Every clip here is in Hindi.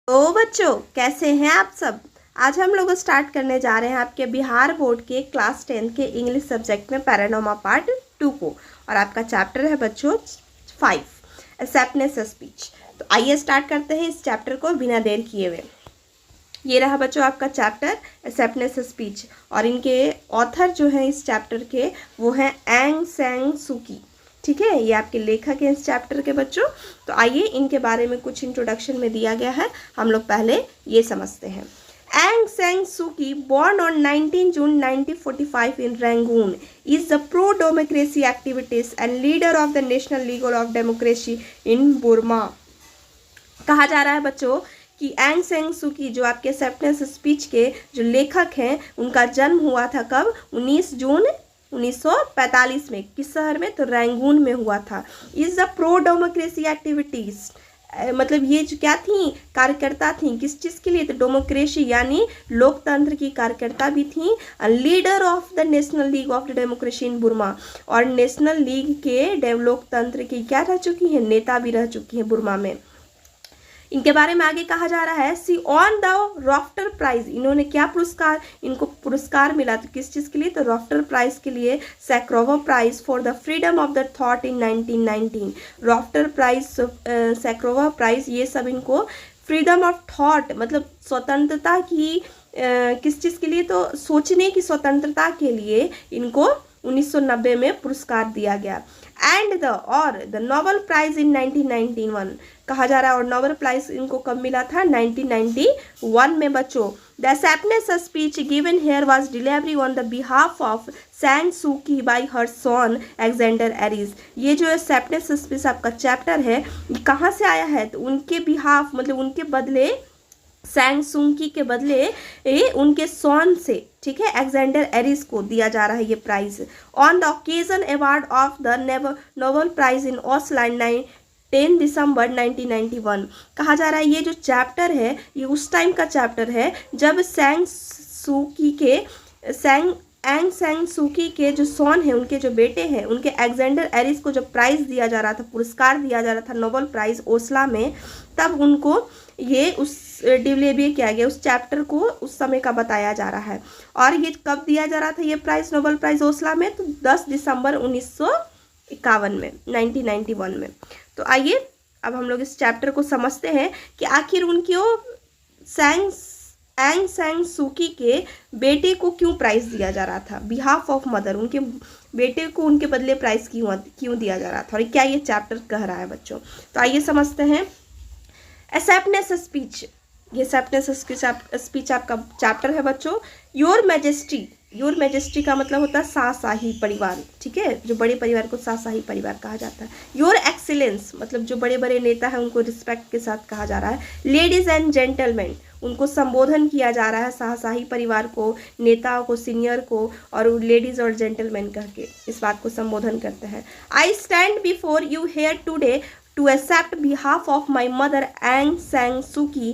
तो बच्चों कैसे हैं आप सब। आज हम लोग स्टार्ट करने जा रहे हैं आपके बिहार बोर्ड के क्लास 10 के इंग्लिश सब्जेक्ट में पैरानोमा पार्ट 2 को। और आपका चैप्टर है बच्चों 5 एक्सेप्टनेस स्पीच। तो आइए स्टार्ट करते हैं इस चैप्टर को बिना देर किए हुए। ये रहा बच्चों आपका चैप्टर एक्सेप्टनेस स्पीच और इनके ऑथर जो हैं इस चैप्टर के वो हैं एंग सैंग सूकी। ठीक है, ये आपके लेखक हैं इस चैप्टर के बच्चों। तो आइए इनके बारे में कुछ इंट्रोडक्शन में दिया गया है, हम लोग पहले ये समझते हैं। Aung San Suu Kyi, born on 19 June 1945 in Rangoon, is the pro-democracy activist and leader of the National League of Democracy in Burma। कहा जा रहा है बच्चों कि एंग सैंग सू की जो आपके एक्सेप्टेंस स्पीच के जो लेखक हैं उनका जन्म हुआ था कब, 19 जून 1945 में। किस शहर में, तो रैंगून में हुआ था। Is the pro democracy activities, मतलब ये जो क्या थी, कार्यकर्ता थी किस चीज़ के लिए, तो डेमोक्रेसी यानी लोकतंत्र की कार्यकर्ता भी थी। Leader of the National League of the Democracy in Burma, और नेशनल लीग के लोकतंत्र की क्या रह चुकी हैं, नेता भी रह चुकी हैं बुर्मा में। इनके बारे में आगे कहा जा रहा है, सी ऑन द रॉफ्टर प्राइज, इन्होंने क्या पुरस्कार, इनको पुरस्कार मिला तो किस चीज़ के लिए, तो रॉफ्टर प्राइज के लिए, Sakharov prize for the freedom of the thought in 1919। Rafto prize, Sakharov prize, ये सब इनको फ्रीडम ऑफ थॉट मतलब स्वतंत्रता की किस चीज़ के लिए, तो सोचने की स्वतंत्रता के लिए इनको 1990 में पुरस्कार दिया गया। And the Nobel prize in 1991 कहा जा रहा है, और नोबेल प्राइज इनको कब मिला था, 1991 में बच्चों। The acceptance speech given here was delivery on the behalf of San Suu Kyi by her son Alexander Aris. ये जो एक्सेप्टनेस स्पीच आपका चैप्टर है ये कहाँ से आया है, तो उनके बिहाफ मतलब उनके बदले, सैंग सूकी के बदले उनके सॉन से, ठीक है, अलेक्जेंडर एरिस को दिया जा रहा है ये prize. On the occasion award of the Nobel prize in Oslo 10 December 1991। कहा जा रहा है ये जो चैप्टर है ये उस टाइम का चैप्टर है जब एंग सैंग सूकी के जो सॉन है, उनके जो बेटे हैं, उनके अलेक्जेंडर एरिस को जो प्राइज़ दिया जा रहा था, पुरस्कार दिया जा रहा था नोबेल प्राइज़ ओस्लो में, तब उनको ये उस डिलीवर किया गया, उस चैप्टर को उस समय का बताया जा रहा है। और ये कब दिया जा रहा था ये प्राइज़, नोबेल प्राइज़ ओस्लो में, तो 10 दिसंबर 1951 में, 1991 में। तो आइए अब हम लोग इस चैप्टर को समझते हैं कि आखिर उनकी एंग सैंग सूकी के बेटे को क्यों प्राइज़ दिया जा रहा था, बिहाफ ऑफ मदर, उनके बेटे को उनके बदले प्राइज़ क्यों दिया जा रहा था, और क्या ये चैप्टर कह रहा है बच्चों। तो आइए समझते हैं। एक्सेप्टनेस स्पीच, ये एक्सेप्टनेस स्पीच आपका चैप्टर है बच्चों। योर मैजेस्टी का मतलब होता है शाही परिवार, ठीक है, जो बड़े परिवार को शाही परिवार कहा जाता है। योर एक्सीलेंस मतलब जो बड़े बड़े नेता हैं उनको रिस्पेक्ट के साथ कहा जा रहा है। लेडीज एंड जेंटलमैन, उनको संबोधन किया जा रहा है, शाही परिवार को, नेताओं को, सीनियर को, और लेडीज और जेंटलमैन कह के इस बात को संबोधन करते हैं। I stand before you here today to accept behalf of my mother Aung San Suu Kyi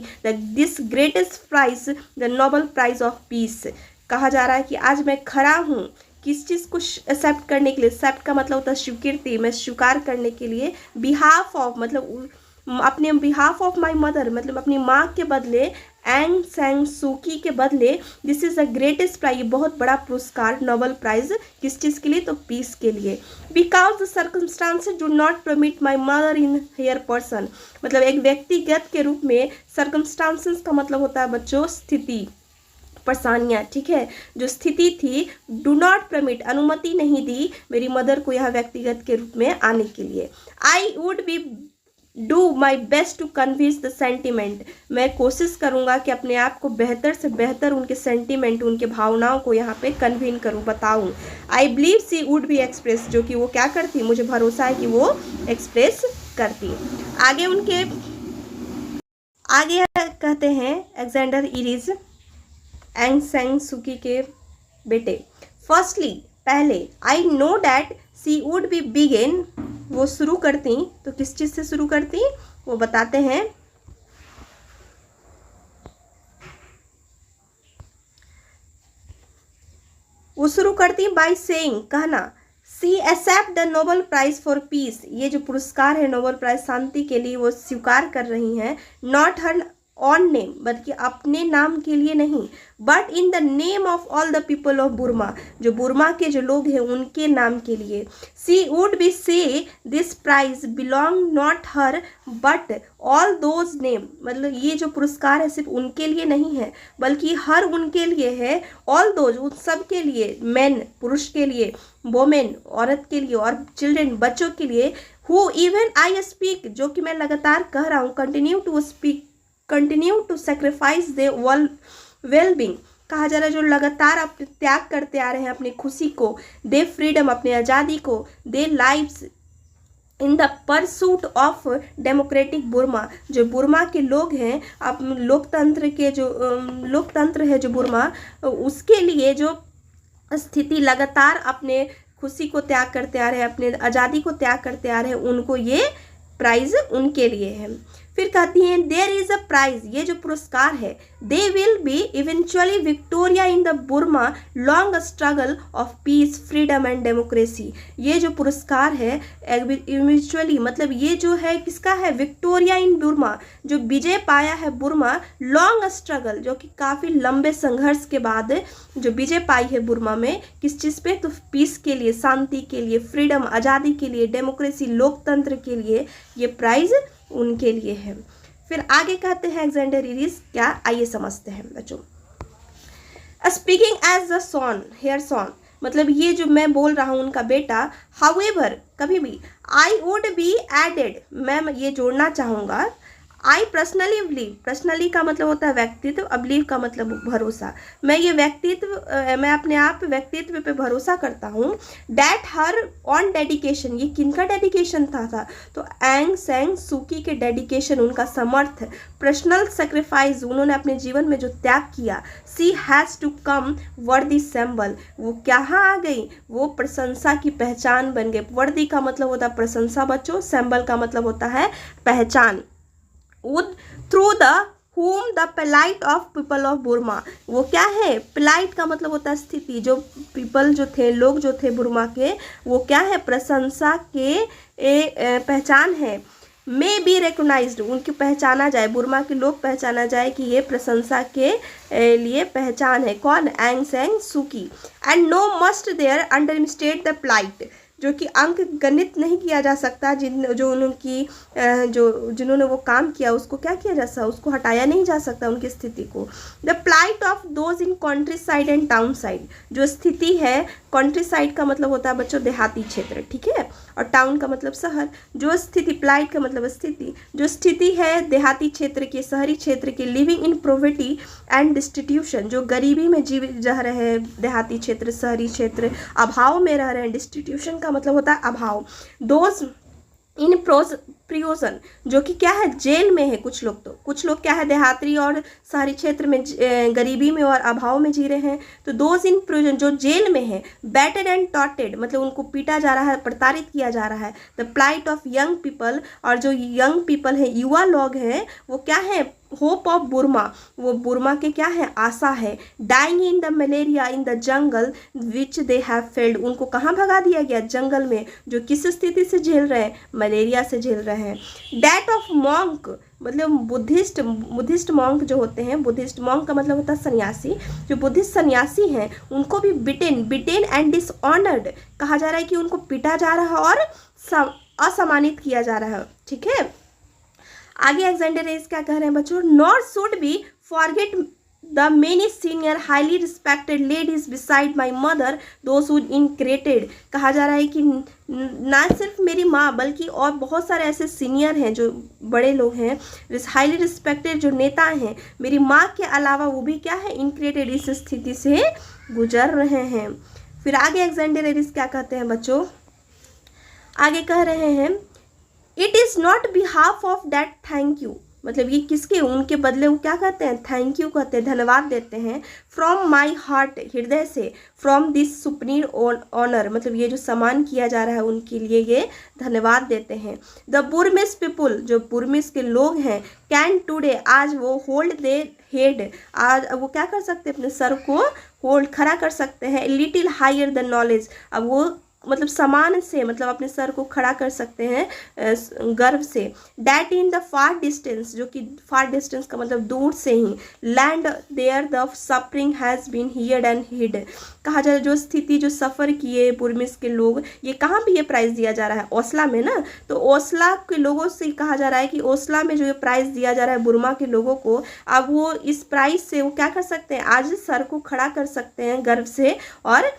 this greatest prize, the Nobel Prize of Peace। कहा जा रहा है कि आज मैं खड़ा हूँ किस चीज़ को एक्सेप्ट करने के लिए, एक्सेप्ट का मतलब होता है स्वीकृति, मैं स्वीकार करने के लिए, बिहाफ ऑफ मतलब अपने बिहाफ ऑफ माई मदर मतलब अपनी माँ के बदले, एंग सैंग सूकी के बदले, this is the greatest prize, बहुत बड़ा पुरस्कार, नोबेल प्राइज, किस चीज़ के लिए, तो पीस के लिए। Because the circumstances do not permit my mother in her person, मतलब एक व्यक्तिगत के रूप में, सर्कमस्टांसेस का मतलब होता है बच्चों स्थिति, परेशानियाँ, ठीक है, जो स्थिति थी, डू नॉट परमिट अनुमति नहीं दी मेरी मदर को यहाँ व्यक्तिगत के रूप में आने के लिए। I would be do my best to convince the sentiment, मैं कोशिश करूँगा कि अपने आप को बेहतर से बेहतर उनके सेंटिमेंट, उनके भावनाओं को यहाँ पे कन्वीन करूँ, बताऊँ। I believe she would be express, जो कि वो क्या करती, मुझे भरोसा है कि वो एक्सप्रेस करती। आगे कहते हैं अलेक्जेंडर एरिस, एंग सैंग सूकी के बेटे। फर्स्टली, पहले, I know that C would B begin, वो शुरू करती, तो किस चीज़ से शुरू करती वो बताते हैं। वो शुरू करती बाय सेइंग, कहना, she accept the Nobel prize for peace, ये जो पुरस्कार है नोबेल प्राइज शांति के लिए वो स्वीकार कर रही हैं। नॉट हर ऑन नेम, बल्कि अपने नाम के लिए नहीं, but in the name of all the people of Burma, जो बुर्मा के जो लोग हैं उनके नाम के लिए। She would be say this prize belong not her but all those name, मतलब ये जो पुरस्कार है सिर्फ उनके लिए नहीं है बल्कि हर उनके लिए है, ऑल दोज उन सब के लिए, मैन पुरुष के लिए, वोमेन औरत के लिए, और चिल्ड्रन बच्चों के लिए, हु इवन आई स्पीक जो कि मैं लगातार कह रहा हूँ, continue to sacrifice their well being, कहा जा रहा है जो लगातार अपने त्याग करते आ रहे हैं अपनी खुशी को, दे फ्रीडम अपनी आज़ादी को, they lives in the pursuit of democratic Burma, जो बुर्मा के लोग हैं, अब लोकतंत्र है जो बुर्मा, उसके लिए जो स्थिति लगातार अपने खुशी को त्याग करते आ रहे हैं, अपने आज़ादी को त्याग करते आ रहे हैं, उनको ये प्राइज उनके लिए है। फिर कहती हैं देयर इज अ प्राइज, ये जो पुरस्कार है, they will be eventually victorious in the Burma long struggle of peace freedom and democracy, ये जो पुरस्कार है इवेंचुअली मतलब ये जो है किसका है, विक्टोरिया इन बुर्मा, जो विजय पाया है बुर्मा, लॉन्ग स्ट्रगल जो कि काफ़ी लंबे संघर्ष के बाद जो विजय पाई है बुर्मा में, किस चीज़ पे, तो पीस के लिए, शांति के लिए, फ्रीडम आज़ादी के लिए, डेमोक्रेसी लोकतंत्र के लिए, ये प्राइज उनके लिए है। फिर आगे कहते हैं अलेक्जेंडर इरिस क्या, आइए समझते हैं बच्चों। Speaking as the son, her son, मतलब ये जो मैं बोल रहा हूँ उनका बेटा, हाउएवर कभी भी, आई वुड बी एडेड, मैं ये जोड़ना चाहूँगा, आई पर्सनली बिलीव, पर्सनली का मतलब होता है व्यक्तित्व, अब बिलीव का मतलब भरोसा, मैं अपने आप व्यक्तित्व पे भरोसा करता हूँ, डैट हर ऑन डेडिकेशन, ये किनका डेडिकेशन था, तो एंग सैंग सूकी के डेडिकेशन, उनका समर्थ, पर्सनल सेक्रीफाइस, उन्होंने अपने जीवन में जो त्याग किया, सी हैज़ टू कम वर्दी सिंबल, वो कहाँ आ गई, वो प्रशंसा की पहचान बन गई, वर्दी का मतलब होता है प्रशंसा बच्चों, सिंबल का मतलब होता है पहचान, through the whom the polite of people of Burma, वो क्या है, polite का मतलब होता है स्थिति, जो पीपल जो थे, लोग जो थे बुर्मा के, वो क्या है, प्रशंसा के पहचान है, मे बी रिकॉग्नाइज्ड, उनकी पहचाना जाए, बुर्मा के लोग पहचाना जाए कि ये प्रशंसा के लिए पहचान है, कौन, Aung San Suu Kyi, and no must there understate the plight, जो कि अंक गणित नहीं किया जा सकता, जिन्होंने वो काम किया उसको क्या किया जा सकता, उसको हटाया नहीं जा सकता उनकी स्थिति को, the plight of those in countryside and town side, जो स्थिति है, कंट्री साइड का मतलब होता है बच्चों देहाती क्षेत्र, ठीक है, और टाउन का मतलब शहर, जो स्थिति, प्लाइट का मतलब स्थिति, जो स्थिति है देहाती क्षेत्र के, शहरी क्षेत्र के, लिविंग इन पॉवर्टी एंड डिस्टिट्यूशन, जो गरीबी में रह रहे हैं देहाती क्षेत्र, शहरी क्षेत्र, अभाव में रह रहे हैं, डिस्टिट्यूशन का मतलब होता है अभाव, दोज इन प्रियोजन, जो कि क्या है, जेल में है, कुछ लोग क्या है, देहाती और शहरी क्षेत्र में गरीबी में और अभाव में जी रहे हैं, तो दोज इन प्रियोजन, जो जेल में है, बैटेड एंड टॉटेड, मतलब उनको पीटा जा रहा है, प्रताड़ित किया जा रहा है, the plight of young people, और जो यंग पीपल है, युवा लोग हैं, वो क्या है, होप ऑफ बुर्मा, वो बुर्मा के क्या है, आशा है, dying in the malaria in the jungle which they have failed, उनको कहाँ भगा दिया गया, जंगल में, जो किस स्थिति से झेल रहे हैं, मलेरिया से झेल रहे हैं, डेट ऑफ मॉन्क, मतलब बुद्धिस्ट मॉन्क जो होते हैं, बुद्धिस्ट मॉन्क का मतलब होता है सन्यासी, जो बुद्धिस्ट सन्यासी हैं उनको भी बिटेन एंड डिसऑनर्ड, कहा जा रहा है कि उनको पीटा जा रहा है और असम्मानित किया जा रहा है, ठीक है। आगे अलेक्जेंडर इरिस क्या कह रहे हैं बच्चों, nor should be forget the many senior highly respected ladies beside my mother those who incarcerated, कहा जा रहा है कि ना सिर्फ मेरी माँ बल्कि और बहुत सारे ऐसे सीनियर हैं जो बड़े लोग हैं, हाईली रिस्पेक्टेड जो नेता हैं, मेरी माँ के अलावा वो भी क्या है, इनक्रेटेड, इस स्थिति से गुजर रहे हैं। फिर आगे अलेक्जेंडर इरिस क्या कहते हैं बच्चों, आगे कह रहे हैं it is not behalf of that thank you, मतलब ये किसके, उनके बदले वो क्या कहते हैं, थैंक यू कहते हैं, धन्यवाद देते हैं, फ्रॉम माई हार्ट, हृदय से, फ्रॉम दिस सुपीरियर ऑनर, मतलब ये जो सम्मान किया जा रहा है उनके लिए ये धन्यवाद देते हैं, द बुर्मिस पीपुल, जो बुर्मिस के लोग हैं, कैन टुडे, आज वो होल्ड दे हेड, आज वो क्या कर सकते हैं, अपने सर को होल्ड खड़ा कर सकते हैं, लिटिल हायर द नॉलेज, अब वो मतलब सम्मान से, मतलब अपने सर को खड़ा कर सकते हैं गर्व से। That in the far distance, जो कि फार डिस्टेंस का मतलब दूर से ही। Land there the suffering has been heard and heed, कहा जा रहा है जो स्थिति, जो सफ़र किए बुर्मिस के लोग, ये कहाँ पे ये प्राइज़ दिया जा रहा है, ओसला में ना। तो ओसला के लोगों से कहा जा रहा है कि ओसला में जो ये प्राइज़ दिया जा रहा है बुर्मा के लोगों को, अब वो इस प्राइज़ से वो क्या कर सकते हैं, आज सर को खड़ा कर सकते हैं गर्व से, और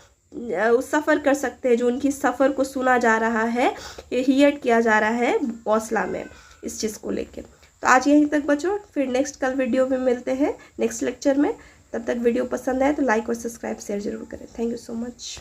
सफ़र कर सकते हैं, जो उनकी सफ़र को सुना जा रहा है, हियर्ड किया जा रहा है ओसला में इस चीज़ को लेके। तो आज यहीं तक बच्चों, फिर नेक्स्ट कल वीडियो में मिलते हैं नेक्स्ट लेक्चर में। तब तक वीडियो पसंद आए तो लाइक और सब्सक्राइब शेयर जरूर करें। Thank you so much.